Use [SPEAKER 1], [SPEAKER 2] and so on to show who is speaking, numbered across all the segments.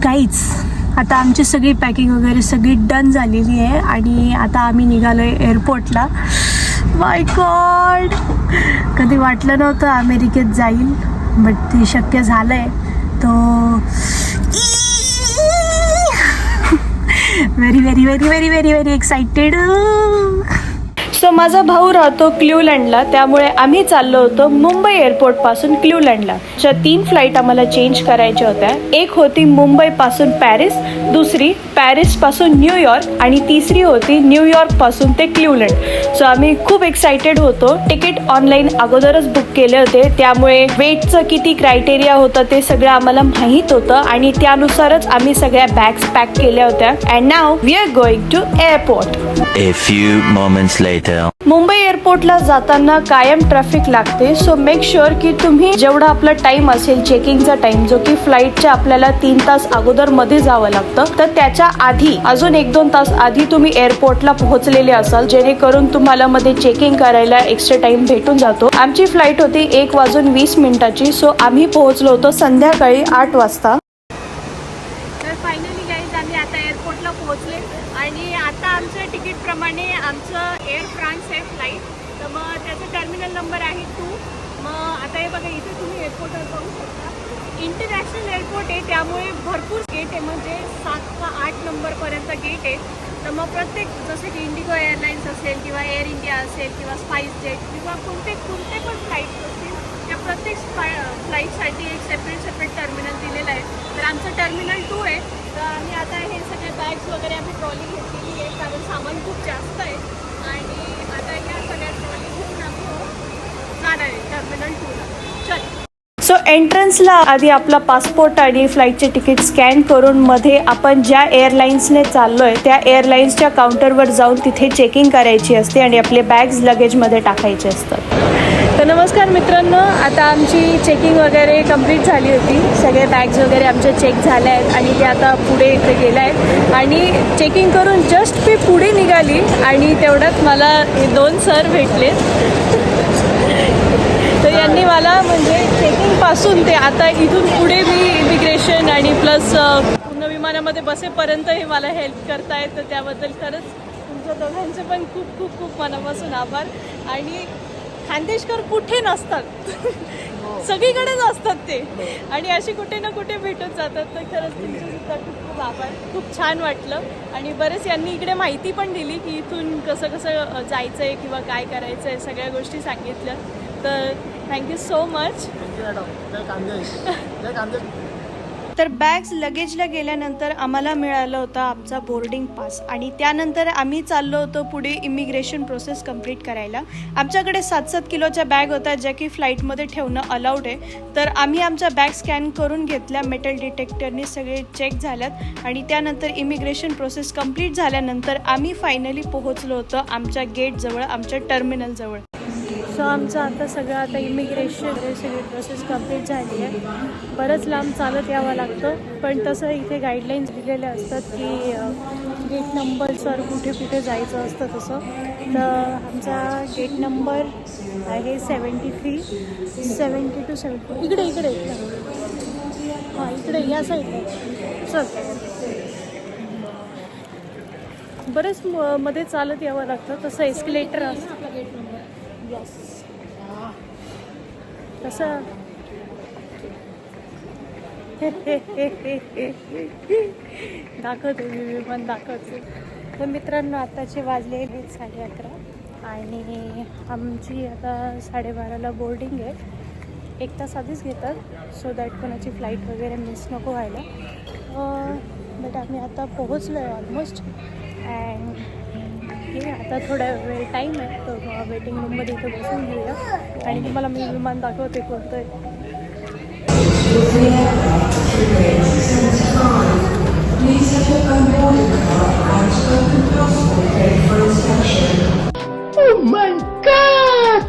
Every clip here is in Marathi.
[SPEAKER 1] काहीच आता आमची सगळी पॅकिंग वगैरे सगळी डन झालेली आहे आणि आता आम्ही निघालो आहे एअरपोर्टला. माय गॉड, कधी वाटलं नव्हतं अमेरिकेत जाईल, बट ते शक्य झालं आहे. तो very very very very very very excited. So माझा भाऊ राहतो क्ल्यूलँडला, त्यामुळे आम्ही चाललो होतो मुंबई एअरपोर्टपासून क्ल्यूलँडला. ज्या 3 फ्लाईट आम्हाला चेंज करायच्या होत्या. एक होती मुंबईपासून पॅरिस, दुसरी पॅरिसपासून न्यूयॉर्क आणि तिसरी होती न्यूयॉर्कपासून ते क्ल्यूलँड. सो आम्ही खूप एक्सायटेड होतो. तिकीट ऑनलाईन अगोदरच बुक केले होते, त्यामुळे वेटचं किती क्रायटेरिया होतं ते सगळं आम्हाला माहीत होतं आणि त्यानुसारच आम्ही सगळ्या बॅग्स पॅक केल्या होत्या. And now we are going to airport.
[SPEAKER 2] A few moments later.
[SPEAKER 1] Mumbai एअरपोर्टला जाताना कायम ट्रॅफिक लागते. सो मेक शुअर की तुम्ही जेवढा आपला टाइम असेल चेकिंगचा टाइम, जो की फ्लाईटच्या आपल्याला 3 तास अगोदर मध्ये जावं लागतं, तर त्याच्या आधी अजून 1-2 तास आधी तुम्ही एअरपोर्टला पोहोचलेले असाल, जेणेकरून तुम्हाला मध्ये चेकिंग करायला एक्स्ट्रा टाइम भेटून जातो. आमची फ्लाईट होती 1:20 सो आम्ही पोहोचलो होतो संध्याकाळी 8 वाजता. तर फायनली गाईज आम्ही आता एअरपोर्टला पोहोचले आणि आता आमच्या तिकीटप्रमाणे आमचं एअर फ्रान्स आहे फ्लाईट. तर मग त्याचा टर्मिनल नंबर आहे 2. मग आता हे बघा, इथे तुम्ही एअरपोर्टवर पाहू शकता. इंटरनॅशनल एअरपोर्ट आहे, त्यामुळे भरपूर गेट आहे, म्हणजे 7 का 8 नंबरपर्यंत गेट आहे. तर मग प्रत्येक, जसे की इंडिगो एअरलाईन्स असेल किंवा एअर इंडिया असेल किंवा स्पाइस जेट किंवा कोणते पण फ्लाईट्स असतील, त्या प्रत्येक फ्लाईटसाठी एक सेपरेट टर्मिनल दिलेलं आहे. तर आमचं टर्मिनल 2 आहे. तर आम्ही आता हे सगळे बॅग्स वगैरे आम्ही ट्रॉली घेतलेली आहे, कारण सामान खूप जास्त आहे. आणि आता या सगळ्या ट्रॉली घेऊन आम्ही जाणार आहे टर्मिनल 2ला. चल. सो एंट्रन्सला आधी आपला पासपोर्ट आणि फ्लाईटचे तिकीट स्कॅन करून मध्ये आपण ज्या एअरलाईन्सने चाललो आहे त्या एअरलाईन्सच्या काउंटरवर जाऊन तिथे चेकिंग करायची असते आणि आपले बॅग्स लगेजमध्ये टाकायचे असतात. तर नमस्कार मित्रांनो, आता आमची चेकिंग वगैरे कंप्लीट झाली होती. सगळे बॅग्स वगैरे आमच्या चेक झाल्या आहेत आणि ते आता पुढे इथे गेलं आहे. आणि चेकिंग करून जस्ट मी पुढे निघाली आणि तेवढ्यात मला हे 2 सर भेटले. तर यांनी मला म्हणजे चेकिंगपासून ते आता इथून पुढे मी इमिग्रेशन आणि प्लस पूर्ण विमानामध्ये बसेपर्यंत हे मला हेल्प करतायत. तर त्याबद्दल खरंच तुमच्या दोघांचे पण खूप खूप खूप मनापासून आभार. आणि खानदेशकर कुठे नसतात, सगळीकडेच असतात ते, आणि असे कुठे ना कुठे भेटत जातात. तर खरंच तुमचेसुद्धा खूप खूप आभार. खूप छान वाटलं. आणि बरेच यांनी इकडे माहिती पण दिली की इथून कसं कसं जायचं आहे किंवा काय करायचं आहे, सगळ्या गोष्टी सांगितल्या. तर थँक्यू सो मच. तर बॅग्स लगेजला गेल्यानंतर आम्हाला मिळालं होतं आमचा बोर्डिंग पास आणि त्यानंतर आम्ही चाललो होतो पुढे इमिग्रेशन प्रोसेस कंप्लीट करायला. आमच्याकडे 7-7 किलोच्या बॅग होत्या, ज्या की फ्लाईटमध्ये ठेवणं अलाउड आहे. तर आम्ही आमच्या बॅग स्कॅन करून घेतल्या, मेटल डिटेक्टरने सगळे चेक झाल्यात आणि त्यानंतर इमिग्रेशन प्रोसेस कंप्लीट झाल्यानंतर आम्ही फायनली पोहोचलो होतो आमच्या गेटजवळ, आमच्या टर्मिनलजवळ. सो आमचं आता सगळं आता इमिग्रेशन सगळी प्रोसेस कंप्लीट झाली आहे. बरंच लांब चालत यावं लागतं, पण तसं इथे गाईडलाईन्स दिलेले असतात की गेट नंबरसर कुठे कुठे जायचं असतं तसं. तर आमचा गेट नंबर आहे 73, 72. इकडे हां, इकडे या साईडला. चल, बरेच मध्ये चालत यावं लागतं. तसं एस्केलेटर असतं आपला गेट नंबर. यस, तसं दाखवते मी पण दाखवते. तर मित्रांनो, आताचे वाजले 11:30 आणि आमची आता 12:30ला बोर्डिंग आहे. 1 तास आधीच घेतात, सो दॅट कोणाची फ्लाईट वगैरे मिस नको व्हायला. बट आम्ही आता पोहोचलो आहे ऑलमोस्ट. अँड हे आता थोडा वेळ टाईम आहे, तर वेटिंग रूममध्ये इथे बसून घेऊया आणि तुम्हाला मी विमान दाखवते कोणतं आहे. Oh my God!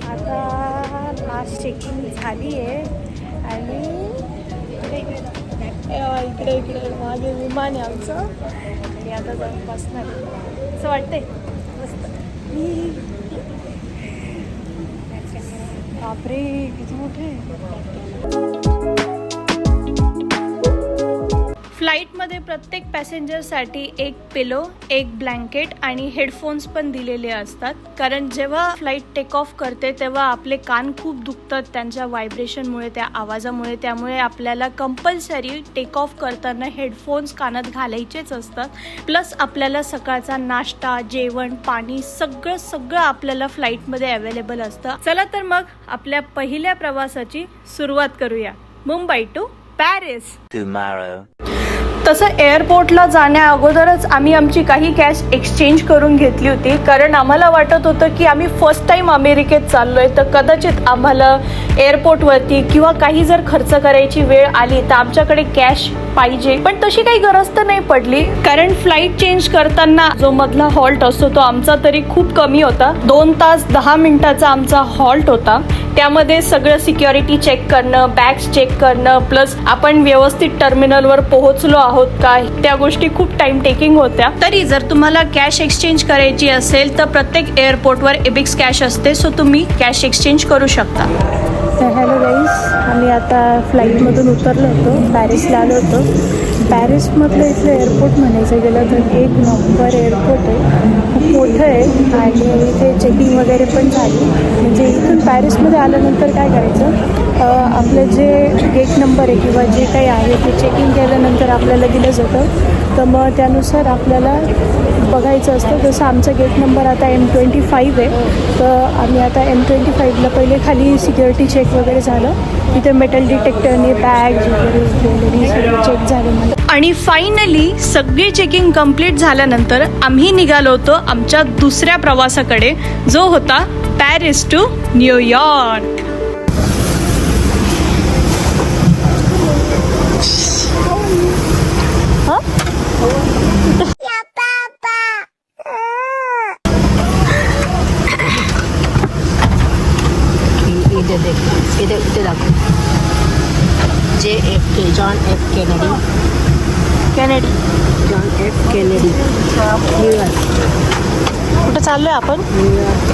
[SPEAKER 1] आता लास्ट चेकिंग झाली आहे आणि इकडे मागे विमान आहे आमचं आणि आता जाऊन बसणार असं वाटतंय. मस्त. बापरे, किती फ्लाईटमध्ये प्रत्येक पॅसेंजरसाठी एक पिलो, एक ब्लँकेट आणि हेडफोन्स पण दिलेले असतात. कारण जेव्हा फ्लाईट टेक ऑफ करते तेव्हा आपले कान खूप दुखतात त्यांच्या व्हायब्रेशनमुळे, त्या आवाजामुळे. त्यामुळे आपल्याला कंपल्सरी टेक ऑफ करताना हेडफोन्स कानात घालायचेच असतात. प्लस आपल्याला सकाळचा नाश्ता, जेवण, पाणी सगळं आपल्याला फ्लाईटमध्ये अवेलेबल असतं. चला तर मग आपल्या पहिल्या प्रवासाची सुरुवात करूया. Mumbai to Paris.
[SPEAKER 2] Tomorrow.
[SPEAKER 1] तसं एअरपोर्टला जाण्या अगोदरच आम्ही आमची काही कॅश एक्सचेंज करून घेतली होती. कारण आम्हाला वाटत होतं की आम्ही फर्स्ट टाइम अमेरिकेत चाललोय, तर कदाचित आम्हाला एअरपोर्टवरती किंवा काही जर खर्च करायची वेळ आली तर आमच्याकडे कॅश पाहिजे. पण तशी काही गरज तर नाही पडली, कारण फ्लाईट चेंज करताना जो मधला हॉल्ट असतो तो आमचा तरी खूप कमी होता. 2 तास 10 मिनिटाचा आमचा हॉल्ट होता. त्यामध्ये सगळं सिक्युरिटी चेक करणं, बॅग्स चेक करणं, प्लस आपण व्यवस्थित टर्मिनलवर पोहोचलो आहोत का, त्या गोष्टी खूप टाइम टेकिंग होत्या. तरी जर तुम्हाला कॅश एक्सचेंज करायची असेल तर प्रत्येक एअरपोर्टवर एबिक्स कॅश असते, सो तुम्ही कॅश एक्सचेंज करू शकता. तर हॅलो गाईज, आम्ही आता फ्लाईटमधून उतरलो होतो, पॅरिसला आलो होतो. पॅरिसमधलं इथलं एअरपोर्ट म्हणायचं गेलं तर एक नंबर एअरपोर्ट आहे, खूप मोठं आहे. आणि इथे चेकिंग वगैरे पण झाली. म्हणजे इथून पॅरिसमध्ये आल्यानंतर काय करायचं, आपलं जे गेट नंबर आहे किंवा जे काही आहे ते चेकिंग केल्यानंतर आपल्याला दिलं जातं. तर मग त्यानुसार आपल्याला बघायचं असतं. जसं आमचा गेट नंबर आता M25 आहे, तर आम्ही आता M25ला पहिले खाली सिक्युरिटी चेक वगैरे झालं. तिथे मेटल डिटेक्टरने बॅग्स वगैरे, ज्वेलरी सगळं चेक झालं. आणि फायनली सगळी चेकिंग कंप्लीट झाल्यानंतर आम्ही निघालो होतो आमच्या दुसऱ्या प्रवासाकडे, जो होता पॅरिस टू न्यूयॉर्क.
[SPEAKER 3] इथे दाखव. JFK, John F Kennedy. John F Kennedy, New York.
[SPEAKER 1] कुठं चाललोय आपण?
[SPEAKER 3] न्यूयॉर्क,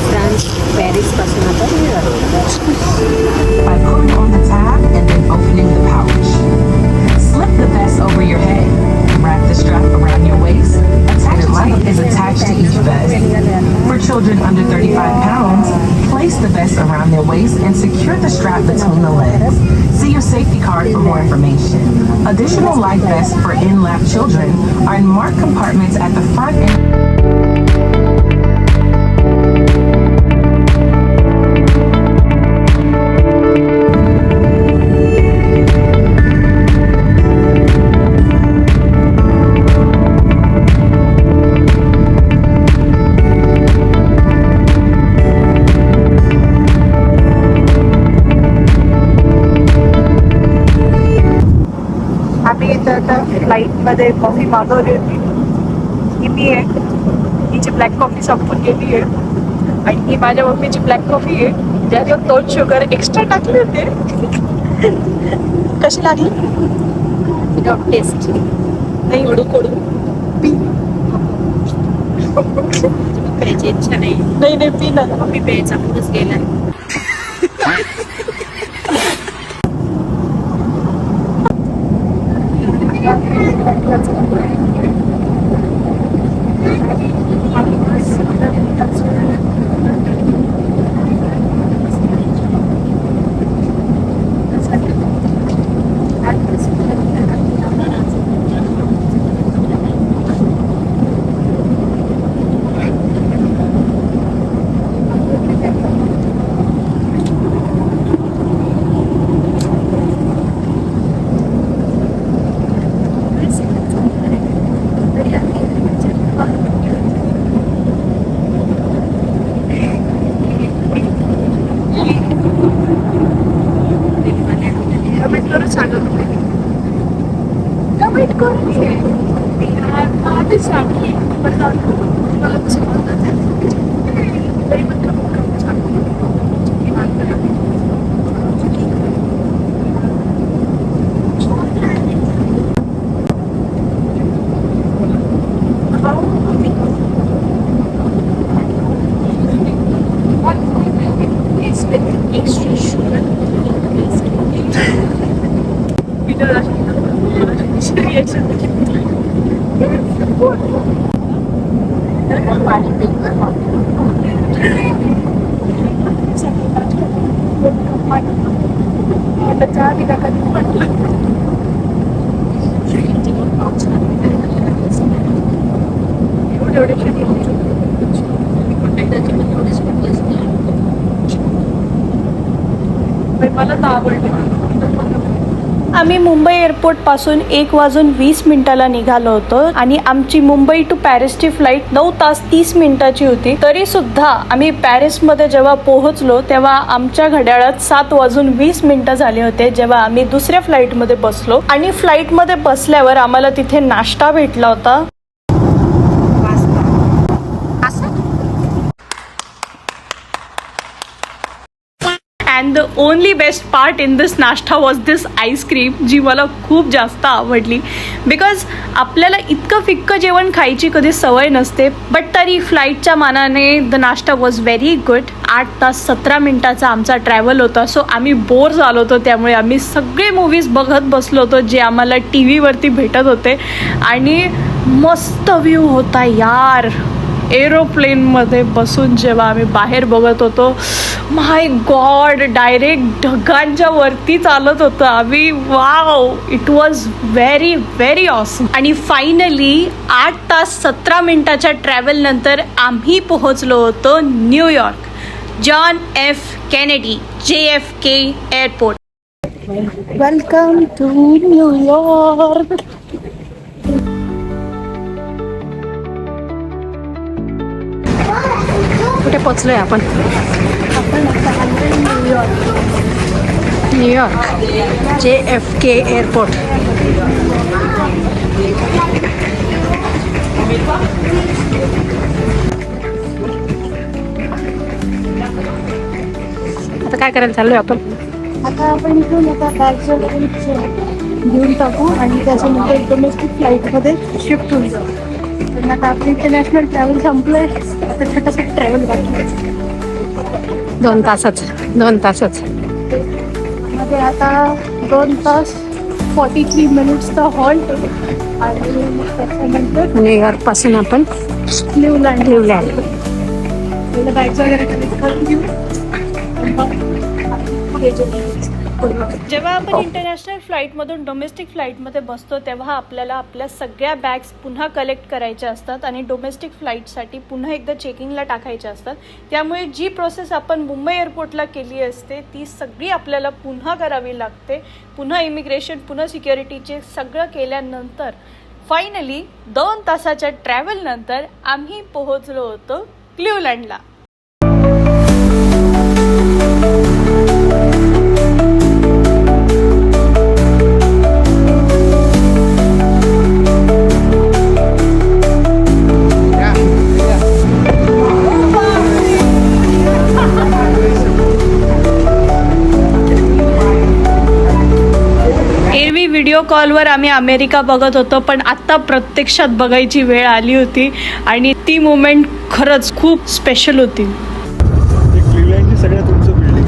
[SPEAKER 3] फ्रान्स, पॅरिसपासून आता New York.
[SPEAKER 4] By pulling on the tab and then opening the pouch. Slip the vest over your head. Wrap the strap around your waist. A light is attached to each vest. For children under 35 pounds, place the vest around their waist and secure the strap between the legs. See your safety card for more information. Additional life vests for in-lap children are in marked compartments at the front and
[SPEAKER 1] फ्लाईटमध्ये कॉफी मागवली होती. ही मी आहे, हिची ब्लॅक कॉफी संपून गेली आहे. आणि ही माझ्या मम्मीची ब्लॅक कॉफी आहे, ज्याच्यात 2 शुगर एक्स्ट्रा टाकले होते. कशी लागली?
[SPEAKER 3] Without taste.
[SPEAKER 1] नाही, कडू कडू.
[SPEAKER 3] प्यायची इच्छा नाही.
[SPEAKER 1] नाही पी ना.
[SPEAKER 3] मी प्यायचा पुढंच गेलाय.
[SPEAKER 1] It's आम्ही मुंबई एअरपोर्ट पासून 1:20 निघालो होतो आणि आमची मुंबई टू पॅरिसची फ्लाईट 9 तास 30 मिनिटाची होती. तरी सुद्धा आम्ही पॅरिसमध्ये जेव्हा पोहोचलो तेव्हा आमच्या घड्याळात 7:20 झाले होते जेव्हा आम्ही दुसऱ्या फ्लाईटमध्ये बसलो. आणि फ्लाईटमध्ये बसल्यावर आम्हाला तिथे नाश्ता भेटला होता. And the only best part in this नाश्ता वॉज दिस आईस्क्रीम, जी मला खूप जास्त आवडली. बिकॉज आपल्याला इतकं फिक्कं जेवण खायची कधी सवय नसते, बट तरी फ्लाईटच्या मानाने द नाश्ता वॉज व्हेरी गुड. 8 तास 17 मिनिटाचा आमचा ट्रॅव्हल होता. सो आम्ही बोर झालो होतो, त्यामुळे आम्ही सगळे मूवीज बघत बसलो होतो जे आम्हाला टी व्हीवरती भेटत होते. आणि मस्त व्ह्यू होता यार. एरोप्लेनमध्ये बसून जेव्हा आम्ही बाहेर बघत होतो, माय गॉड, डायरेक्ट ढगांच्या वरती चालत होतं आम्ही. Wow, it was very very awesome. आणि फायनली 8 तास 17 मिनिटाच्या ट्रॅव्हल नंतर आम्ही पोहोचलो होतो New York, John F Kennedy JFK airport. Welcome to New York.
[SPEAKER 3] कुठे पोचलोय आपण? New York JFK airport. आता काय करायला चाललोय आपण?
[SPEAKER 1] आता आपण इथून एका बॅगचं घेऊन टाकू आणि त्याच्यानंतर डोमेस्टिक फ्लाईटमध्ये शिफ्ट होऊन जाऊ. पण आता आपलं इंटरनॅशनल ट्रॅव्हल संपलंय. आता छोटासा ट्रॅव्हल बाकी
[SPEAKER 3] 2 तासच.
[SPEAKER 1] मध्ये आता 2 तास 43 मिनिट्सचा हॉल्ट आणि मग त्याच्यानंतर
[SPEAKER 3] न्यूयॉर्क पासून आपण
[SPEAKER 1] न्यूलँड.
[SPEAKER 3] न्यूलँड
[SPEAKER 1] बॅग्स वगैरे कलेक्ट करून घेऊ. जेव्हा आपण इंटरनॅशनल फ्लाईटमधून डोमेस्टिक फ्लाईटमध्ये बसतो तेव्हा आपल्याला आपल्या सगळ्या बॅग्स पुन्हा कलेक्ट करायच्या असतात आणि डोमेस्टिक फ्लाईटसाठी पुन्हा एकदा चेकिंगला टाकायच्या असतात. त्यामुळे जी प्रोसेस आपण मुंबई एअरपोर्टला केली असते ती सगळी आपल्याला पुन्हा करावी लागते. पुन्हा इमिग्रेशन, पुन्हा सिक्युरिटीचे सगळं केल्यानंतर फायनली 2 तासाच्या ट्रॅव्हल नंतर आम्ही पोहोचलो होतो क्लिव्हलँडला. एरवी व्हिडिओ कॉलवर आम्ही अमेरिका बघत होतो, पण आत्ता प्रत्यक्षात बघायची वेळ आली होती आणि ती मोमेंट खरंच खूप स्पेशल होती.
[SPEAKER 5] क्लिव्हलँडची सगळ्यात उंच बिल्डिंग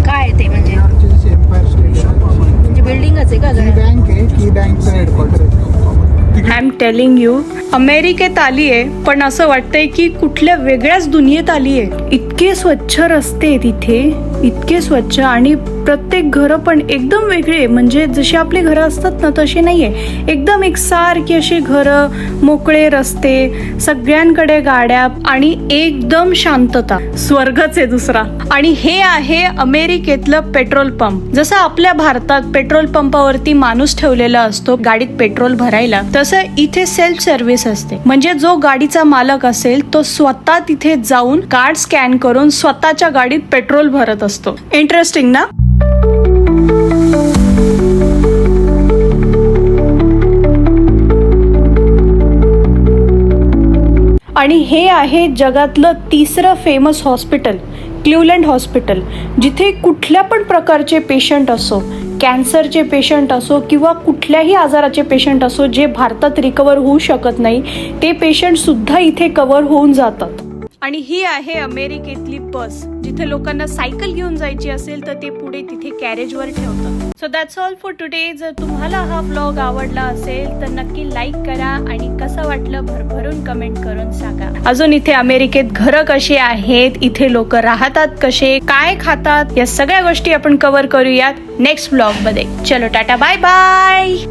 [SPEAKER 3] काय आहे ते? म्हणजे बिल्डिंगच आहे का?
[SPEAKER 5] बँक आहे, की बँकचं हेडक्वार्टर आहे.
[SPEAKER 1] आय एम टेलिंग यू, अमेरिकेत आली आहे पण असं वाटतंय की कुठल्या वेगळ्याच दुनियेत आली आहे. इतके स्वच्छ रस्ते तिथे, इतके स्वच्छ, आणि प्रत्येक घरं पण एकदम वेगळे. म्हणजे जशी आपली घरं असतात ना तशी नाहीये. एकदम एकसारखी अशी घरं, मोकळे रस्ते, सगळ्यांकडे गाड्या आणि एकदम शांतता. स्वर्गच आहे दुसरा. आणि हे आहे अमेरिकेतलं पेट्रोल पंप. जसं आपल्या भारतात पेट्रोल पंपावरती माणूस ठेवलेला असतो गाडीत पेट्रोल भरायला, तसं इथे सेल्फ सर्व्हिस असते. म्हणजे जो गाडीचा मालक असेल तो स्वतः तिथे जाऊन कार्ड स्कॅन करून स्वतःच्या गाडीत पेट्रोल भरत असतो. इंटरेस्टिंग ना? आणि हे आहे जगातलं 3रं फेमस हॉस्पिटल, क्लिव्हलँड हॉस्पिटल, जिथे कुठल्या पण प्रकारचे पेशंट असो, कॅन्सरचे पेशंट असो किंवा कुठल्याही आजाराचे पेशंट असो जे भारतात रिकवर होऊ शकत नाही, ते पेशंट सुद्धा इथे कव्हर होऊन जातात. आणि ही आहे अमेरिकेतली बस, जिथे लोकांना सायकल घेऊन जायची असेल तर ते पुढे तिथे कॅरेजवर ठेवतात. So that's all for today. जर तुम्हाला हा व्लॉग आवडला असेल तर नक्की लाईक करा आणि कसं वाटलं भरभरून कमेंट करून सांगा. अजून इथे अमेरिकेत घरं कशी आहेत, इथे लोक राहतात कसे, काय खातात, या सगळ्या गोष्टी आपण कव्हर करूयात नेक्स्ट व्लॉग मध्ये. चलो टाटा बाय बाय.